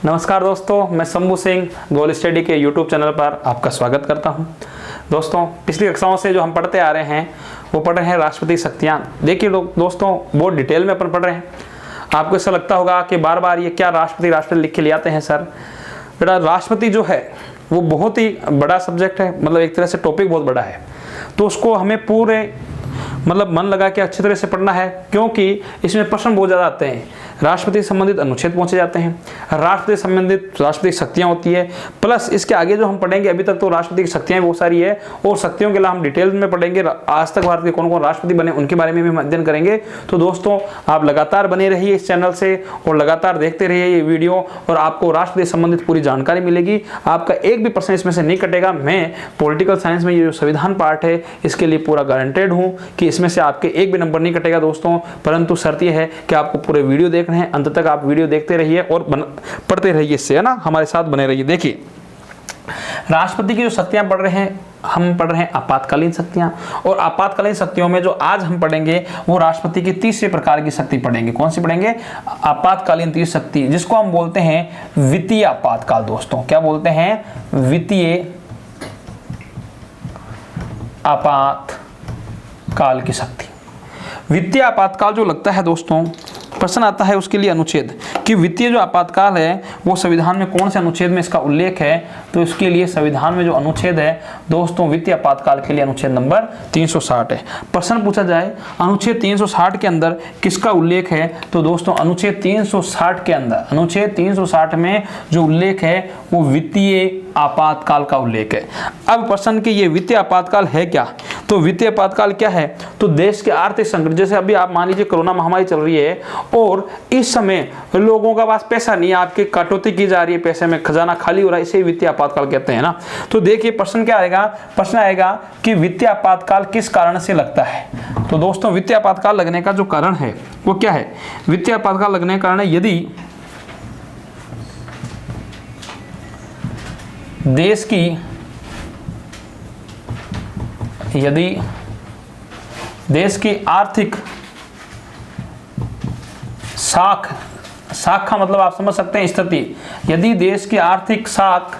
नमस्कार दोस्तों, मैं शंभू सिंह गोल स्टडी के यूट्यूब चैनल पर आपका स्वागत करता हूं। दोस्तों, पिछली कक्षाओं से जो हम पढ़ते आ रहे हैं वो पढ़ रहे हैं राष्ट्रपति शक्तियां। देखिए दोस्तों, बहुत डिटेल में अपन पढ़ रहे हैं। आपको ऐसा लगता होगा कि बार बार ये क्या राष्ट्रपति लिख के ले आते हैं सर। बेटा, राष्ट्रपति जो है वो बहुत ही बड़ा सब्जेक्ट है, मतलब एक तरह से टॉपिक बहुत बड़ा है, तो उसको हमें पूरे मन लगा के अच्छी तरह से पढ़ना है, क्योंकि इसमें प्रश्न बहुत ज़्यादा आते हैं। राष्ट्रपति संबंधित अनुच्छेद पहुंचे जाते हैं, राष्ट्रपति संबंधित राष्ट्रपति शक्तियां होती है, प्लस इसके आगे जो हम पढ़ेंगे, अभी तक तो राष्ट्रपति की शक्तियां बहुत सारी है और शक्तियों के अलावा हम डिटेल में पढ़ेंगे। आज तक भारत के कौन कौन राष्ट्रपति बने उनके बारे में भी हम अध्ययन करेंगे। तो दोस्तों, आप लगातार बने रहिए इस चैनल से और लगातार देखते रहिए ये वीडियो, और आपको राष्ट्रपति संबंधित पूरी जानकारी मिलेगी। आपका एक भी प्रश्न इसमें से नहीं कटेगा। मैं पॉलिटिकल साइंस में ये जो संविधान पार्ट है इसके लिए पूरा गारंटेड हूँ कि इसमें से आपके एक भी नंबर नहीं कटेगा दोस्तों। परंतु शर्त यह है कि आपको पूरे वीडियो देखना है, अंत तक आप वीडियो देखते रहिए और पढ़ते रहिए इससे, है ना, हमारे साथ बने रहिए। देखिए, राष्ट्रपति की जो शक्तियां पढ़ रहे हैं, हम पढ़ रहे हैं आपातकालीन शक्तियां, और आपातकालीन शक्तियों में जो आज हम पढ़ेंगे वो राष्ट्रपति की तीसरे प्रकार की शक्ति पढ़ेंगे। कौन सी पढ़ेंगे? आपातकालीन तीसरी शक्ति, जिसको हम बोलते हैं वित्तीय आपातकाल। दोस्तों, क्या बोलते हैं? वित्तीय आपातकाल की शक्ति। वित्तीय आपातकाल जो लगता है दोस्तों, प्रश्न आता है उसके लिए अनुच्छेद कि वित्तीय जो आपातकाल है वो संविधान में कौन से अनुच्छेद में इसका उल्लेख है। तो इसके लिए संविधान में जो अनुच्छेद है दोस्तों, वित्तीय आपातकाल के लिए अनुच्छेद नंबर 360 है। प्रश्न पूछा जाए अनुच्छेद 360 के अंदर किसका उल्लेख है, तो दोस्तों अनुच्छेद 360 के अंदर, अनुच्छेद 360 में जो उल्लेख है वो वित्तीय आपातकाल का उल्लेख है। अब प्रश्न कि ये वित्तीय आपातकाल है क्या, तो वित्तीय आपातकाल क्या है? तो देश के आर्थिक संकट, जैसे अभी आप मान लीजिए कोरोना महामारी चल रही है और इस समय लोगों का पास पैसा नहीं है, आपकी कटौती की जा रही है पैसे में, खजाना खाली हो रहा है, इसे वित्तीय आपातकाल कहते हैं ना। तो देखिए प्रश्न क्या आएगा? प्रश्न आएगा कि वित्तीय आपातकाल किस कारण से लगता है। तो दोस्तों, वित्तीय आपातकाल लगने का जो कारण है वो क्या है? वित्तीय आपातकाल लगने का कारण है यदि देश की आर्थिक साख का मतलब आप समझ सकते हैं स्थिति। यदि देश की आर्थिक साख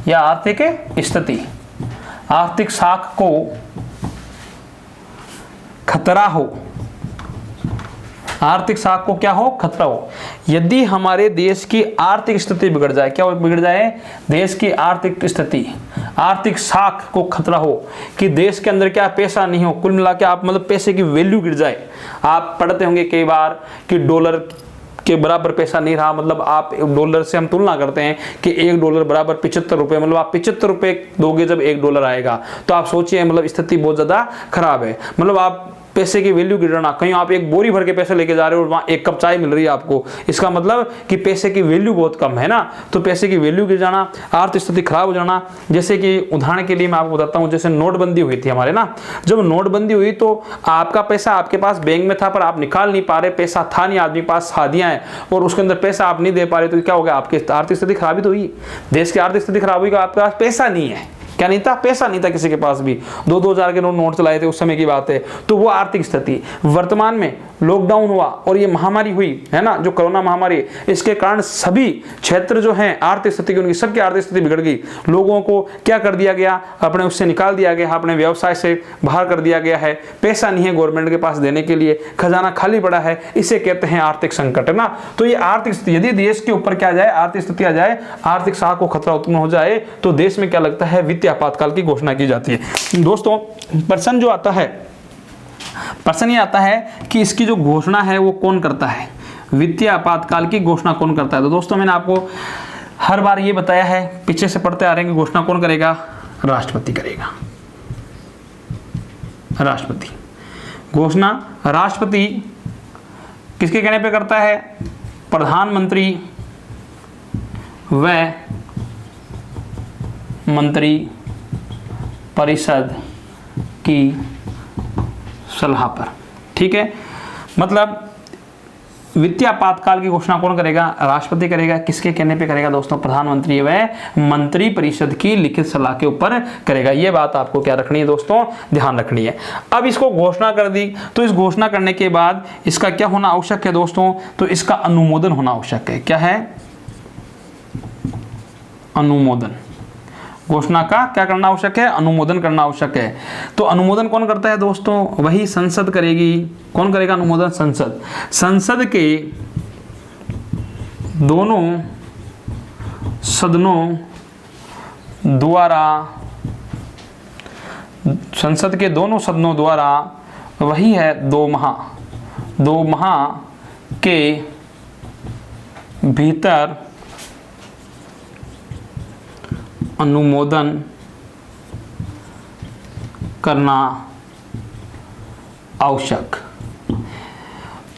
या आर्थिक स्थिति, आर्थिक साख को खतरा हो, आर्थिक साख को क्या हो? खतरा हो। यदि हमारे देश की आर्थिक स्थिति बिगड़ जाए, क्या बिगड़ जाए? देश की आर्थिक स्थिति, आर्थिक साख को खतरा हो कि देश के अंदर क्या पैसा नहीं हो, कुल मिला के आप मतलब पैसे की वैल्यू गिर जाए। आप पढ़ते होंगे कई बार कि डॉलर के बराबर पैसा नहीं रहा, मतलब आप डॉलर से हम तुलना करते हैं कि $1 बराबर 75 रुपये, मतलब आप 75 रुपये दोगे जब $1 आएगा। तो आप सोचिए, मतलब स्थिति बहुत ज़्यादा खराब है। मतलब आप पैसे की वैल्यू गिरना, कहीं आप एक बोरी भर के पैसे लेके जा रहे हो और वहाँ एक कप चाय मिल रही है आपको, इसका मतलब कि पैसे की वैल्यू बहुत कम है ना। तो पैसे की वैल्यू गिर जाना, आर्थिक स्थिति खराब हो जाना। जैसे कि उदाहरण के लिए मैं आपको बताता हूँ, जैसे नोटबंदी हुई थी हमारे ना, जब नोटबंदी हुई तो आपका पैसा आपके पास बैंक में था पर आप निकाल नहीं पा रहे, पैसा था नहीं आदमी पास, शादियाँ हैं और उसके अंदर पैसा आप नहीं दे पा रहे, तो क्या हो गया? आपकी आर्थिक स्थिति खराबी तो हुई, देश की आर्थिक स्थिति खराब हुई, आपके पास पैसा नहीं है। क्या नहीं था? पैसा नहीं था किसी के पास भी। 2-2 हज़ार के नोट चलाए थे उस समय की बात है। तो वो आर्थिक स्थिति। वर्तमान में लॉकडाउन हुआ और ये महामारी हुई है ना, जो कोरोना महामारी, इसके कारण सभी क्षेत्र जो हैं आर्थिक स्थिति की, उनकी सबकी आर्थिक स्थिति बिगड़ गई। लोगों को क्या कर दिया गया? अपने उससे निकाल दिया गया, अपने व्यवसाय से बाहर कर दिया गया है। पैसा नहीं है गवर्नमेंट के पास देने के लिए, खजाना खाली पड़ा है, इसे कहते हैं आर्थिक संकट, है ना। तो ये आर्थिक स्थिति, यदि देश के ऊपर क्या जाए, आर्थिक स्थिति आ जाए, आर्थिक साख को खतरा उत्पन्न हो जाए, तो देश में क्या लगता है? वित्तीय आपातकाल की घोषणा की जाती है। दोस्तों, प्रश्न जो आता है, प्रश्न ये आता है कि इसकी जो घोषणा है वो कौन करता है? वित्तीय आपातकाल की घोषणा कौन करता है? तो दोस्तों, मैंने आपको हर बार ये बताया है, पीछे से पढ़ते आ रहे हैं कि घोषणा कौन करेगा? राष्ट्रपति करेगा। राष्ट्रपति घोषणा राष्ट्रपति किसके कहने पे करता है? प्रधानमंत्री व मंत्री परिषद की सलाह पर। ठीक है, मतलब वित्तीय आपातकाल की घोषणा कौन करेगा? राष्ट्रपति करेगा। किसके कहने पे करेगा दोस्तों? प्रधानमंत्री व मंत्रिपरिषद की लिखित सलाह के ऊपर करेगा। ये बात आपको क्या रखनी है दोस्तों? ध्यान रखनी है। अब इसको घोषणा कर दी, तो इस घोषणा करने के बाद इसका क्या होना आवश्यक है दोस्तों? तो इसका अनुमोदन होना आवश्यक है। क्या है? अनुमोदन। घोषणा का क्या करना आवश्यक है? अनुमोदन करना आवश्यक है। तो अनुमोदन कौन करता है दोस्तों? वही संसद करेगी। कौन करेगा अनुमोदन? संसद। संसद के दोनों सदनों द्वारा, संसद के दोनों सदनों द्वारा, वही है 2 माह के भीतर अनुमोदन करना आवश्यक।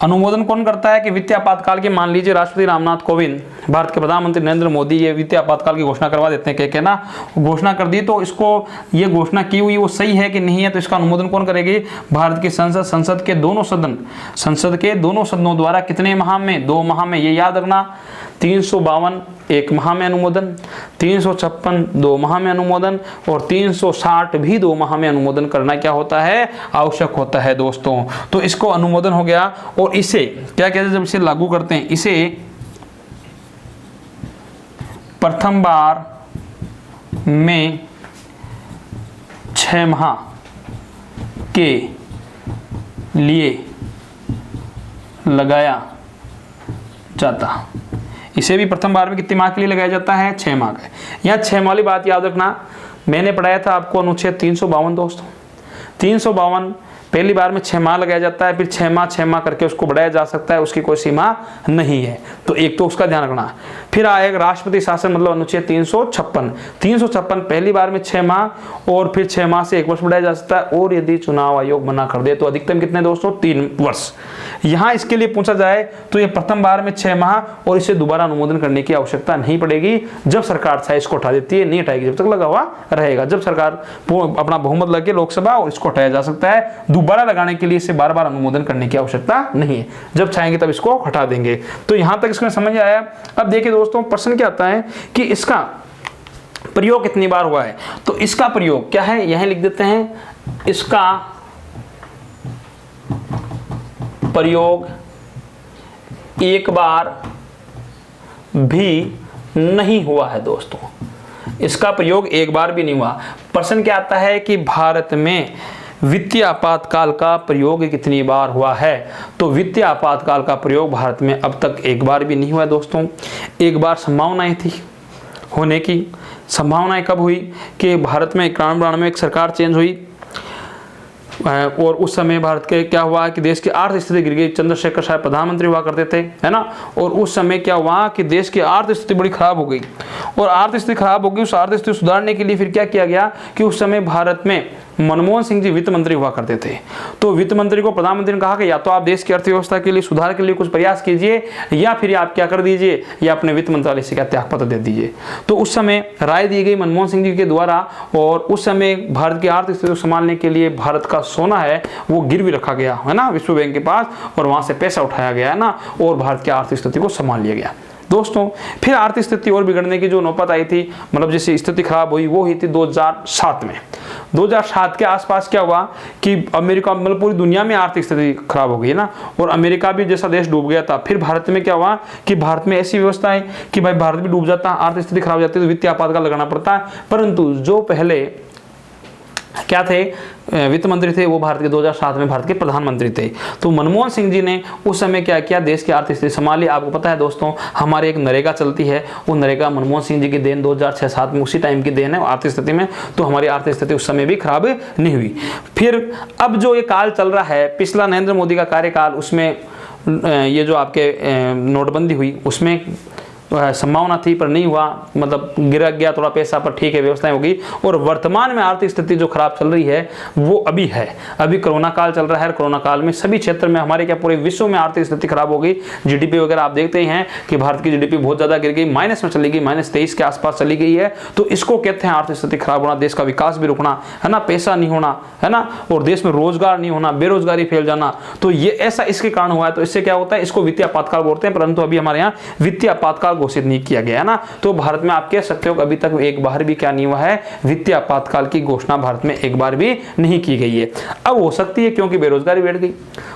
अनुमोदन कौन करता है? कि वित्तीय आपातकाल के, मान लीजिए राष्ट्रपति रामनाथ कोविंद, भारत के प्रधानमंत्री नरेंद्र मोदी ये वित्तीय आपातकाल की घोषणा करवा देते हैं, क्या ना घोषणा कर दी, तो इसको ये घोषणा की हुई वो सही है कि नहीं है, तो इसका अनुमोदन कौन करेगी? भारत की संसद। संसद के दोनों सदन, संसद के दोनों सदनों द्वारा कितने माह में? 2 माह में। ये याद रखना। 352 1 माह में अनुमोदन, 356 2 माह में अनुमोदन, और 360 भी 2 माह में अनुमोदन करना क्या होता है? आवश्यक होता है दोस्तों। तो इसको अनुमोदन हो गया। और इसे क्या कहते हैं? जब इसे लागू करते हैं, इसे प्रथम बार में 6 माह के लिए लगाया जाता। इसे भी प्रथम बार में कितने माह के लिए लगाया जाता है? 6 माह का। यहाँ 6 माह वाली बात याद रखना। मैंने पढ़ाया था आपको अनुच्छेद 352 दोस्तों। 352 पहली बार में 6 माह लगाया जाता है, फिर 6 माह करके उसको बढ़ाया जा सकता है, उसकी कोई सीमा नहीं है। तो एक तो उसका ध्यान रखना। फिर आएगा राष्ट्रपति शासन, मतलब अनुच्छेद 356 पहली बार में 6 माह, और फिर 6 माह से 1 वर्ष बढ़ाया जा सकता है, और यदि चुनाव आयोग मना कर दे तो अधिकतम कितने दोस्तों? 3 वर्ष। यहाँ इसके लिए पूछा जाए तो ये प्रथम बार में 6 माह, और इसे दोबारा अनुमोदन करने की आवश्यकता नहीं पड़ेगी। जब सरकार चाहे इसको हटा देती है, नहीं हटाएगी, जब तक लगा हुआ रहेगा। जब सरकार अपना बहुमत लगे लोकसभा, और इसको हटाया जा सकता है। दोबारा लगाने के लिए इसे बार-बार अनुमोदन करने की आवश्यकता नहीं है। जब चाहेंगे तब इसको हटा देंगे। तो यहां तक इसमें समझ आया। अब देखिए दोस्तों, प्रश्न क्या आता है कि इसका प्रयोग कितनी बार हुआ है? तो इसका प्रयोग क्या है? यह लिख देते हैं, इसका प्रयोग एक बार भी नहीं हुआ है दोस्तों। इसका प्रयोग एक बार भी नहीं हुआ। प्रश्न क्या आता है कि भारत में वित्तीय आपातकाल का प्रयोग कितनी बार हुआ है? तो वित्तीय आपातकाल का प्रयोग भारत में अब तक एक बार भी नहीं हुआ है दोस्तों। एक बार संभावनाएं थी होने की। संभावनाएं कब हुई? कि भारत में 91-92 में एक सरकार चेंज हुई, और उस समय भारत के क्या हुआ कि देश की आर्थिक स्थिति गिर गई। चंद्रशेखर शायद प्रधानमंत्री हुआ करते थे, है ना। और उस समय क्या हुआ कि देश की आर्थिक स्थिति बड़ी खराब हो गई, और आर्थिक स्थिति खराब हो गई। उस आर्थिक स्थिति सुधारने के लिए फिर क्या किया गया कि उस समय भारत में मनमोहन सिंह जी वित्त मंत्री हुआ करते थे। तो वित्त मंत्री को प्रधानमंत्री ने कहा कि या तो आप देश की अर्थव्यवस्था के लिए सुधार के लिए कुछ प्रयास कीजिए, या फिर आप क्या कर दीजिए, या अपने वित्त मंत्रालय से क्या त्यागपत्र दे दीजिए। तो उस समय राय दी गई मनमोहन सिंह जी के द्वारा, और उस समय भारत की आर्थिक स्थिति को संभालने के लिए भारत का सोना है वो गिरवी रखा गया, है ना, विश्व बैंक के पास, और वहां से पैसा उठाया गया, है ना, और भारत की आर्थिक स्थिति को संभाल लिया गया दोस्तों। फिर आर्थिक स्थिति और बिगड़ने की जो नौबत आई थी, मतलब जैसे स्थिति खराब हुई, वो हुई थी 2007 में। 2007 के आसपास क्या हुआ कि अमेरिका, मतलब पूरी दुनिया में आर्थिक स्थिति खराब हो गई, है ना, और अमेरिका भी जैसा देश डूब गया था। फिर भारत में क्या हुआ कि भारत में ऐसी व्यवस्था है कि भाई भारत भी डूब जाता, आर्थिक स्थिति खराब हो जाती है, तो वित्तीय आपातकाल लगाना पड़ता है। परंतु जो पहले क्या थे, वित्त मंत्री थे, वो भारत के 2007 में भारत के प्रधानमंत्री थे। तो मनमोहन सिंह जी ने उस समय क्या किया, देश की आर्थिक स्थिति संभाली। आपको पता है दोस्तों, हमारे एक नरेगा चलती है, वो नरेगा मनमोहन सिंह जी की देन 2006-07 में, उसी टाइम की देन है आर्थिक स्थिति में। तो हमारी आर्थिक स्थिति उस समय भी खराब नहीं हुई। फिर अब जो ये काल चल रहा है, पिछला नरेंद्र मोदी का कार्यकाल, उसमें ये जो आपके नोटबंदी हुई, उसमें संभावना थी पर नहीं हुआ, मतलब गिर गया थोड़ा पैसा, पर ठीक है व्यवस्थाएं होगी। और वर्तमान में आर्थिक स्थिति जो खराब चल रही है वो अभी है, अभी कोरोना काल चल रहा है। कोरोना काल में सभी क्षेत्र में हमारे क्या पूरे विश्व में आर्थिक स्थिति खराब हो गई। जीडीपी वगैरह आप देखते ही हैं कि भारत की जीडीपी बहुत ज्यादा गिर गई, माइनस में चली गई, -23 के आसपास चली गई है। तो इसको कहते हैं आर्थिक स्थिति खराब होना, देश का विकास भी रुकना, है ना, पैसा नहीं होना, है ना, और देश में रोजगार नहीं होना, बेरोजगारी फैल जाना। तो ये ऐसा इसके कारण हुआ है। तो इससे क्या होता है, इसको वित्तीय आपातकाल बोलते हैं, परंतु अभी हमारे यहाँ वित्तीय आपातकाल घोषित नहीं किया गया है ना। तो भारत में आप कह सकते हो कि अभी तक एक बार भी क्या नहीं हुआ है, वित्तीय आपातकाल की घोषणा भारत में एक बार भी नहीं की गई है। अब हो सकती है क्योंकि बेरोजगारी बढ़ गई।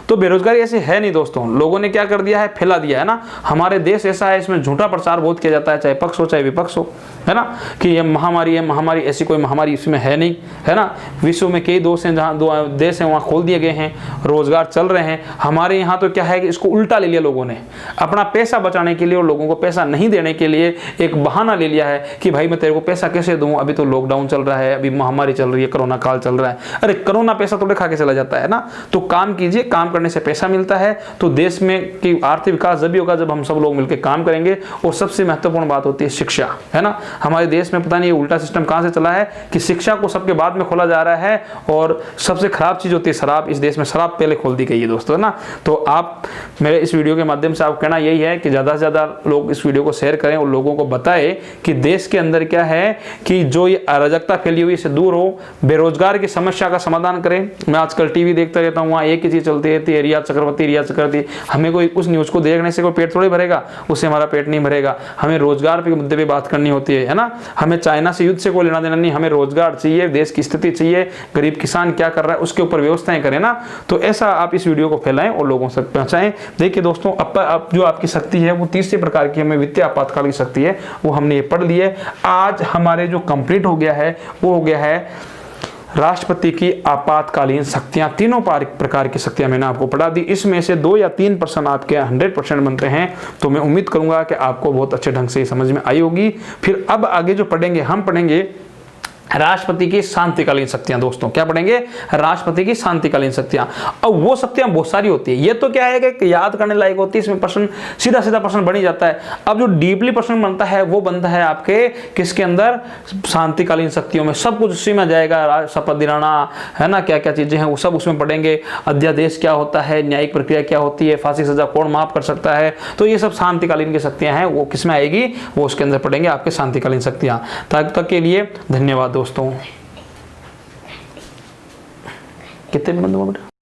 तो बेरोजगारी ऐसे है नहीं दोस्तों, लोगों ने क्या कर दिया है, फैला दिया है ना। हमारे देश ऐसा है, इसमें झूठा प्रचार बहुत किया जाता है, चाहे पक्ष हो चाहे विपक्ष हो, है ना, कि ये महामारी है, महामारी ऐसी कोई महामारी इसमें है नहीं, है ना। विश्व में कई देश हैं जहाँ देश हैं वहाँ खोल दिए गए हैं, रोजगार चल रहे हैं। हमारे यहाँ तो क्या है कि इसको उल्टा ले लिया लोगों ने, अपना पैसा बचाने के लिए और लोगों को पैसा नहीं देने के लिए एक बहाना ले लिया है कि भाई मैं तेरे को पैसा कैसे दूं, अभी तो लॉकडाउन चल रहा है, अभी महामारी चल रही है, कोरोना काल चल रहा है। अरे कोरोना पैसा थोड़े खा के चला जाता है ना। तो काम कीजिए, काम करने से पैसा मिलता है। तो देश में की आर्थिक विकास जब भी होगा जब हम सब लोग मिलकर काम करेंगे। और सबसे महत्वपूर्ण बात होती है शिक्षा, है ना। हमारे देश में पता नहीं ये उल्टा सिस्टम कहां से चला है कि शिक्षा को सबके बाद में खोला जा रहा है, और सबसे खराब चीज होती है शराब। इस देश में शराब पहले खोल दी गई है दोस्तों, है ना। तो आप मेरे इस वीडियो के माध्यम से आप कहना यही है कि ज्यादा से ज्यादा लोग इस वीडियो को शेयर करें और लोगों को बताएं कि देश के अंदर क्या है कि जो ये अराजकता फैली हुई इससे दूर हो, बेरोजगार की समस्या का समाधान करें। मैं आजकल टीवी देखता रहता हूँ, वहाँ एक ही चीज चलती रहती है, रिया चक्रवर्ती। हमें कोई उस न्यूज को देखने से कोई पेट थोड़ी भरेगा, उससे हमारा पेट नहीं भरेगा। हमें रोजगार के मुद्दे पे बात करनी होती है ना। हमें चाइना से युद्ध से कोई लेना देना नहीं, हमें रोजगार चाहिए, देश की स्थिति चाहिए, गरीब किसान क्या कर रहा है उसके ऊपर व्यवस्थाएं करें ना। तो ऐसा आप इस वीडियो को फैलाएं और लोगों तक पहुंचाएं। देखिए दोस्तों, अब जो आपकी शक्ति है वो तीसरे प्रकार की हमें वित्तीय आपातकाल की शक्ति है, वो हमने ये पढ़ ली है। आज हमारे जो कंप्लीट हो गया है वो हो गया है राष्ट्रपति की आपातकालीन शक्तियां। तीनों प्रकार की शक्तियां मैंने आपको पढ़ा दी। इसमें से 2 या 3% आपके 100% बनते हैं। तो मैं उम्मीद करूंगा कि आपको बहुत अच्छे ढंग से समझ में आई होगी। फिर अब आगे जो पढ़ेंगे, हम पढ़ेंगे राष्ट्रपति की शांतिकालीन शक्तियां। दोस्तों क्या पढ़ेंगे, राष्ट्रपति की शांतिकालीन शक्तियां। अब वो शक्तियां बहुत सारी होती है, ये तो क्या है कि याद करने लायक होती है, इसमें प्रश्न सीधा प्रश्न बन ही जाता है। अब जो डीपली प्रश्न बनता है वो बनता है आपके किसके अंदर, शांतिकालीन शक्तियों में। सब कुछ उसी में जाएगा, शपथ दिलाना, है ना, क्या क्या चीजें हैं वो सब उसमें पढ़ेंगे। अध्यादेश क्या होता है, न्यायिक प्रक्रिया क्या होती है, फांसी सजा कौन माफ कर सकता है। तो ये सब शांतिकालीन की शक्तियां हैं, वो किसमें आएगी, वो उसके अंदर पढ़ेंगे आपके शांतिकालीन शक्तियां। तब तक के लिए धन्यवाद दोस्तों। कितने मिनट बेटा।